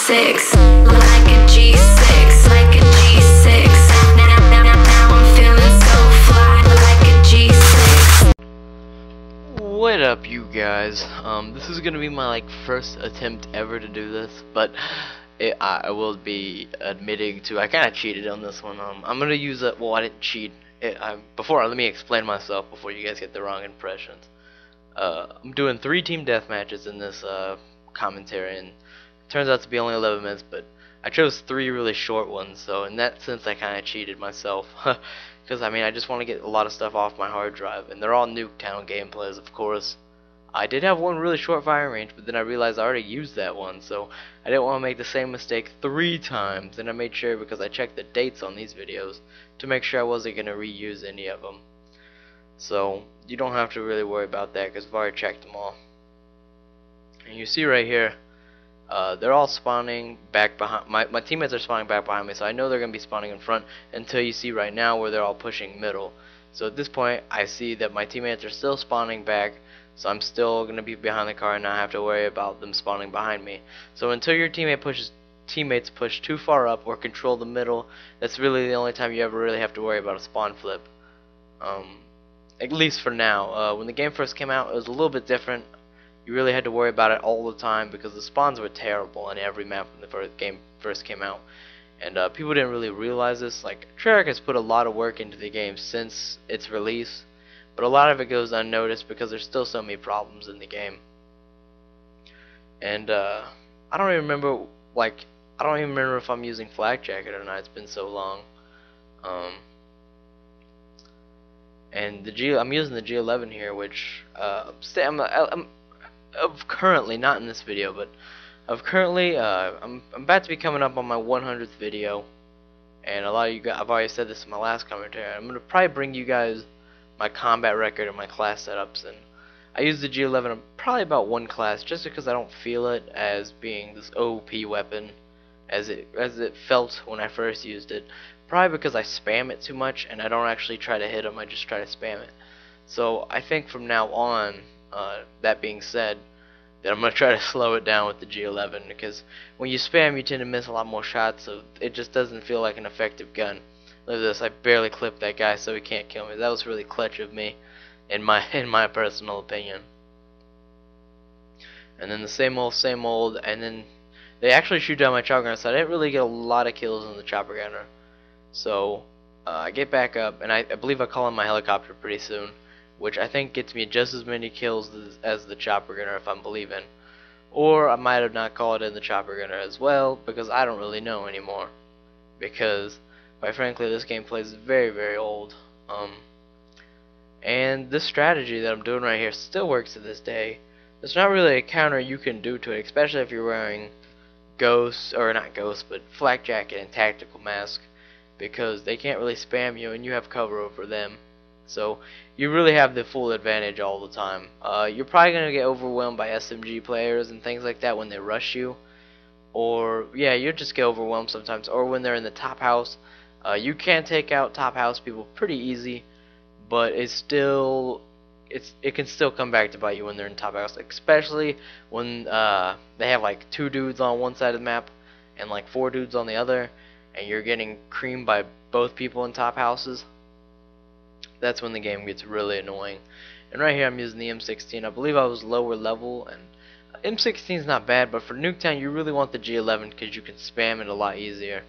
G6, like a G6, like a G6. Now I'm feeling so fly, like a G6. What up, you guys? This is gonna be my first attempt ever to do this, but I will be admitting to I kind of cheated on this one. I'm gonna use it. Well, I didn't cheat. Let me explain myself before you guys get the wrong impressions. I'm doing 3 team deathmatches in this commentary, and it turns out to be only 11 minutes, but I chose 3 really short ones, so in that sense I kind of cheated myself. Because I just want to get a lot of stuff off my hard drive, and they're all Nuketown gameplays, of course. I did have one really short firing range, but then I realized I already used that one, so I didn't want to make the same mistake 3 times, and I made sure, because I checked the dates on these videos, to make sure I wasn't going to reuse any of them. So you don't have to really worry about that, because I've already checked them all. And you see right here, they're all spawning back behind. My teammates are spawning back behind me, so I know they're going to be spawning in front until you see right now where they're all pushing middle. So at this point, I see that my teammates are still spawning back, so I'm still going to be behind the car and not have to worry about them spawning behind me. So until your teammates push too far up or control the middle, that's really the only time you ever really have to worry about a spawn flip. At least for now. When the game first came out, it was a little bit different. You really had to worry about it all the time because the spawns were terrible on every map when the game first came out. And people didn't really realize this. Treyarch has put a lot of work into the game since its release, but a lot of it goes unnoticed because there's still so many problems in the game. And I don't even remember if I'm using Flak Jacket or not. It's been so long. And I'm using the G11 here, which I'm currently, not in this video, but I'm about to be coming up on my 100th video, and a lot of you guys, I've already said this in my last commentary, I'm gonna probably bring you guys my combat record and my class setups, and I use the G11 in probably about 1 class just because I don't feel it as being this OP weapon as it felt when I first used it. Probably because I spam it too much and I don't actually try to hit them, I just try to spam it. So I think from now on, that being said, that I'm going to try to slow it down with the G11, because when you spam you tend to miss a lot more shots, so it just doesn't feel like an effective gun. Look at this, I barely clipped that guy so he can't kill me. That was really clutch of me, in my personal opinion. And then the same old, and then they actually shoot down my chopper gunner, so I didn't really get a lot of kills on the chopper gunner. So I get back up, and I believe I call in my helicopter pretty soon, which I think gets me just as many kills as the chopper gunner if I'm believing. Or I might have not called in the chopper gunner as well, because I don't really know anymore. Because, quite frankly, this gameplay is very, very old. And this strategy that I'm doing right here still works to this day. There's not really a counter you can do to it, especially if you're wearing Ghost, or not Ghost, but Flak Jacket and Tactical Mask, because they can't really spam you and you have cover over them. So you really have the full advantage all the time. You're probably going to get overwhelmed by SMG players and things like that when they rush you. Or, yeah, you'll just get overwhelmed sometimes. Or when they're in the top house. You can take out top house people pretty easy, but it can still come back to bite you when they're in top house. Especially when they have 2 dudes on one side of the map and 4 dudes on the other, and you're getting creamed by both people in top houses. That's when the game gets really annoying. And right here I'm using the M16. I believe I was lower level, and M16 is not bad, but for Nuketown you really want the G11 because you can spam it a lot easier.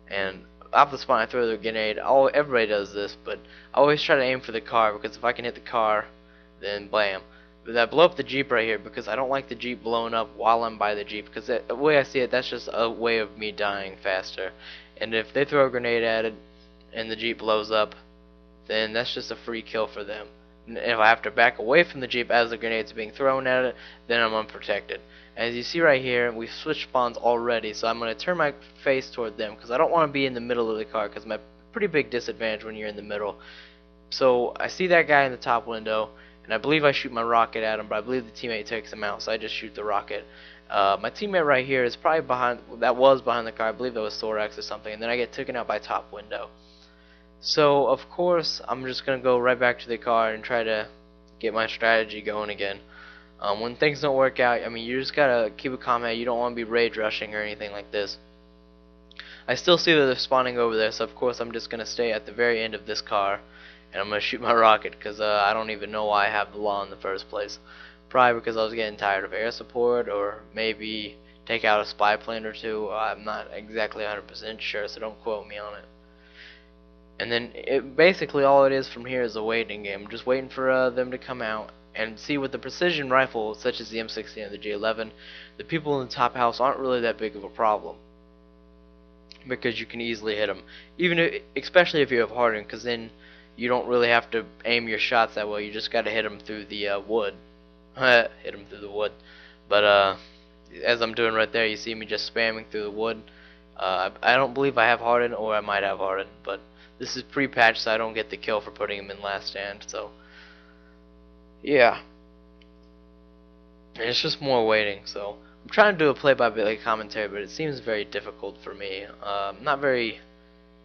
And off the spawn I throw the grenade. Everybody does this, but I always try to aim for the car, because if I can hit the car, then blam. But I blow up the Jeep right here because I don't like the Jeep blowing up while I'm by the Jeep, because the way I see it, that's just a way of me dying faster. And if they throw a grenade at it and the Jeep blows up, then that's just a free kill for them. And if I have to back away from the Jeep as the grenade's being thrown at it, then I'm unprotected. As you see right here, we've switched spawns already, so I'm going to turn my face toward them because I don't want to be in the middle of the car, because I'm at a pretty big disadvantage when you're in the middle. So I see that guy in the top window, and I believe I shoot my rocket at him, but I believe the teammate takes him out, so I just shoot the rocket. My teammate right here is probably behind the car. I believe that was Thorax or something, and then I get taken out by top window. So of course I'm just gonna go right back to the car and try to get my strategy going again. When things don't work out, I mean, you just gotta keep a calm head. You don't want to be rage rushing or anything like this. I still see that they're spawning over there, so of course I'm just gonna stay at the very end of this car, and I'm gonna shoot my rocket because I don't even know why I have the law in the first place. Probably because I was getting tired of air support, or maybe take out a spy plane or two. I'm not exactly 100% sure, so don't quote me on it. And then basically all it is from here is a waiting game. Just waiting for them to come out. And see, with the precision rifle, such as the M16 and the G11, the people in the top house aren't really that big of a problem, because you can easily hit them, even if, especially if you have hardened, because then you don't really have to aim your shots that well. You just got to hit them through the wood. Hit them through the wood. But as I'm doing right there, you see me just spamming through the wood. I don't believe I have hardened, or I might have hardened, but this is pre-patched, so I don't get the kill for putting him in last stand. So yeah, and it's just more waiting. So I'm trying to do a play-by-play commentary, but it seems very difficult for me. Not very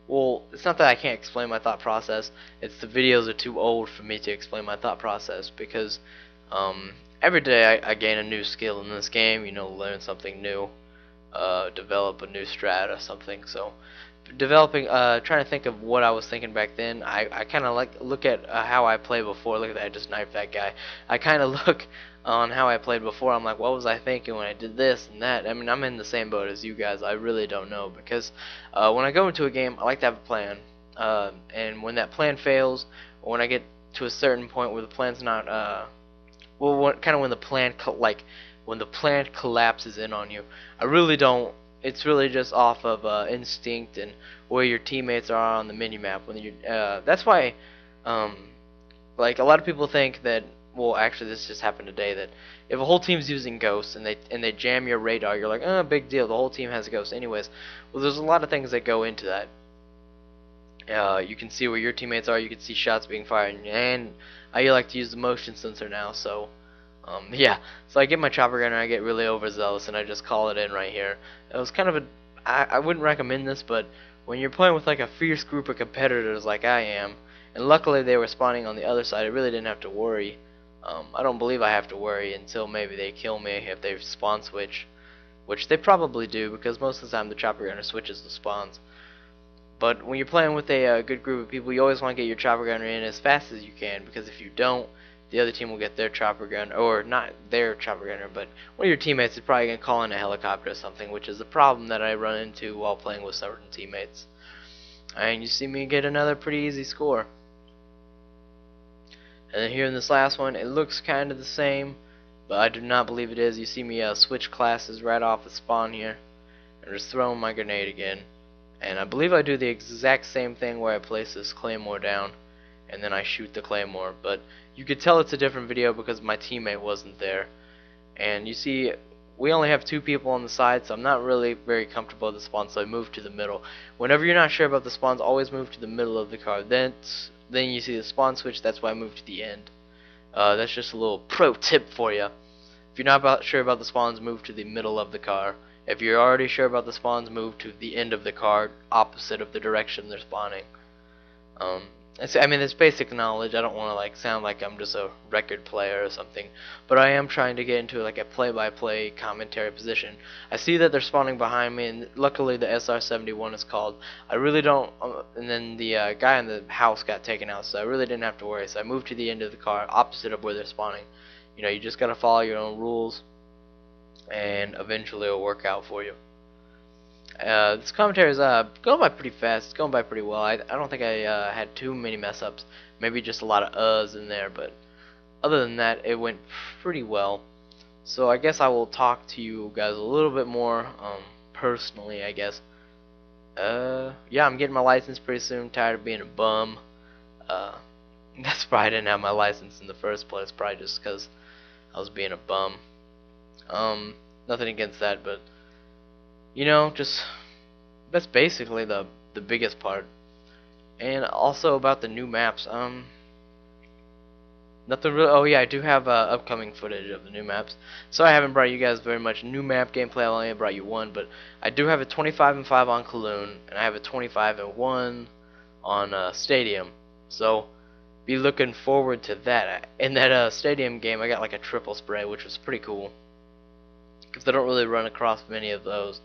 well. It's not that I can't explain my thought process. It's the videos are too old for me to explain my thought process, because every day I gain a new skill in this game. You know, learn something new, develop a new strat or something. So developing, trying to think of what I was thinking back then. I kind of look at how I played before. Look at that, I just knifed that guy. I kind of look on how I played before. I'm like, what was I thinking when I did this and that? I mean, I'm in the same boat as you guys. I really don't know, because when I go into a game, I like to have a plan. And when that plan fails, or when I get to a certain point where the plan's not, kind of when the plan when the plan collapses in on you, I really don't. It's really just off of instinct and where your teammates are on the minimap. When you, that's why, like, a lot of people think that. Well, actually, this just happened today. That if a whole team's using ghosts and they jam your radar, you're like, oh, big deal. The whole team has ghosts, anyways. Well, there's a lot of things that go into that. You can see where your teammates are. You can see shots being fired, and I like to use the motion sensor now. So. Yeah, so I get my chopper gun and I get really overzealous and I just call it in right here. It was kind of a, I wouldn't recommend this, but when you're playing with like a fierce group of competitors like I am, and luckily they were spawning on the other side, I really didn't have to worry. I don't believe I have to worry until maybe they kill me if they spawn switch, which they probably do, because most of the time the chopper gunner switches the spawns. But when you're playing with a good group of people, you always want to get your chopper gunner in as fast as you can, because if you don't, the other team will get their chopper gun, or not their chopper gunner, but one of your teammates is probably going to call in a helicopter or something, which is a problem that I run into while playing with certain teammates. And you see me get another pretty easy score. And then here in this last one, it looks kind of the same, but I do not believe it is. You see me switch classes right off the spawn here, and just throwing my grenade again. And I believe I do the exact same thing where I place this claymore down, and then I shoot the claymore, but you could tell it's a different video because my teammate wasn't there. And you see, we only have 2 people on the side, so I'm not really very comfortable with the spawn, so I move to the middle. Whenever you're not sure about the spawns, always move to the middle of the car. Then you see the spawn switch, that's why I move to the end. That's just a little pro tip for you. If you're not sure about the spawns, move to the middle of the car. If you're already sure about the spawns, move to the end of the car, opposite of the direction they're spawning. I mean, it's basic knowledge. I don't want to like sound like I'm just a record player or something, but I am trying to get into like a play-by-play commentary position. I see that they're spawning behind me, and luckily the SR-71 is called. I really don't, and then the guy in the house got taken out, so I really didn't have to worry. So I moved to the end of the car, opposite of where they're spawning. You know, you just gotta follow your own rules, and eventually it'll work out for you. This commentary is going by pretty fast. It's going by pretty well. I don't think I had too many mess ups. Maybe just a lot of uhs in there, but other than that, it went pretty well. So I guess I will talk to you guys a little bit more personally, I guess. Yeah, I'm getting my license pretty soon. Tired of being a bum. That's why I didn't have my license in the first place. Probably just because I was being a bum. Nothing against that, but you know, just that's basically the biggest part. And also about the new maps, nothing really. Oh yeah, I do have upcoming footage of the new maps. So I haven't brought you guys very much new map gameplay. I only brought you one, but I do have a 25-5 on Kaloon, and I have a 25-1 on Stadium. So be looking forward to that. In that stadium game, I got like a triple spray, which was pretty cool, because I don't really run across many of those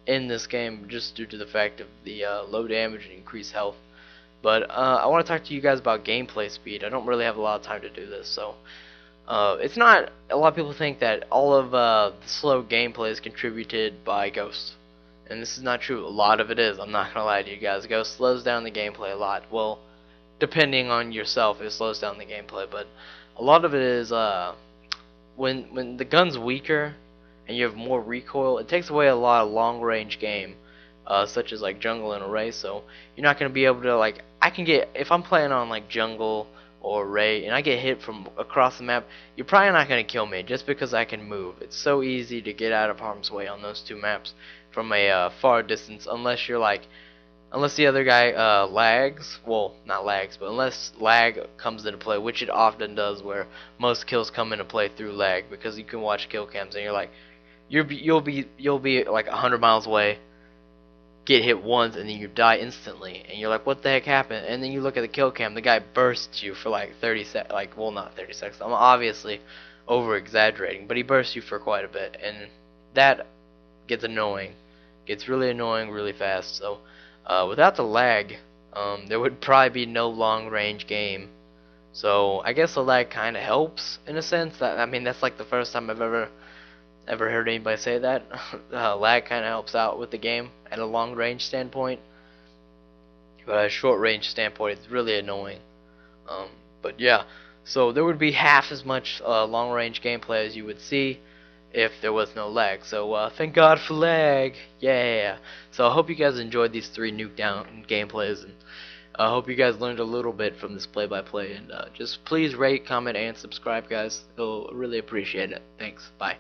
in this game, just due to the fact of the low damage and increased health. But I want to talk to you guys about gameplay speed. I don't really have a lot of time to do this, so it's not. A lot of people think that all of the slow gameplay is contributed by Ghost, and this is not true. A lot of it is. I'm not gonna lie to you guys. Ghost slows down the gameplay a lot. Well, depending on yourself, it slows down the gameplay, but a lot of it is when the gun's weaker and you have more recoil, it takes away a lot of long range game, such as like jungle and array. So you're not gonna be able to, like, I can get, if I'm playing on like jungle or array and I get hit from across the map, you're probably not gonna kill me just because I can move. It's so easy to get out of harm's way on those two maps from a far distance, unless you're like, unless the other guy lags, well, not lags, but unless lag comes into play, which it often does, where most kills come into play through lag, because you can watch kill cams and you're like, you'll be like 100 miles away, get hit once, and then you die instantly, and you're like, what the heck happened? And then you look at the kill cam, the guy bursts you for like 30 sec, like, well, not 30 seconds. I'm obviously over exaggerating, but he bursts you for quite a bit, and that gets annoying. Gets really annoying really fast. So without the lag, there would probably be no long range game. So I guess the lag kind of helps in a sense. That, I mean, that's like the first time I've ever heard anybody say that. Lag kind of helps out with the game at a long range standpoint, but at a short range standpoint, it's really annoying. But yeah, so there would be half as much long range gameplay as you would see if there was no lag. So thank God for lag. Yeah. So I hope you guys enjoyed these 3 Nuke down gameplays, and I hope you guys learned a little bit from this play-by-play. And just please rate, comment, and subscribe, guys. I'll really appreciate it. Thanks. Bye.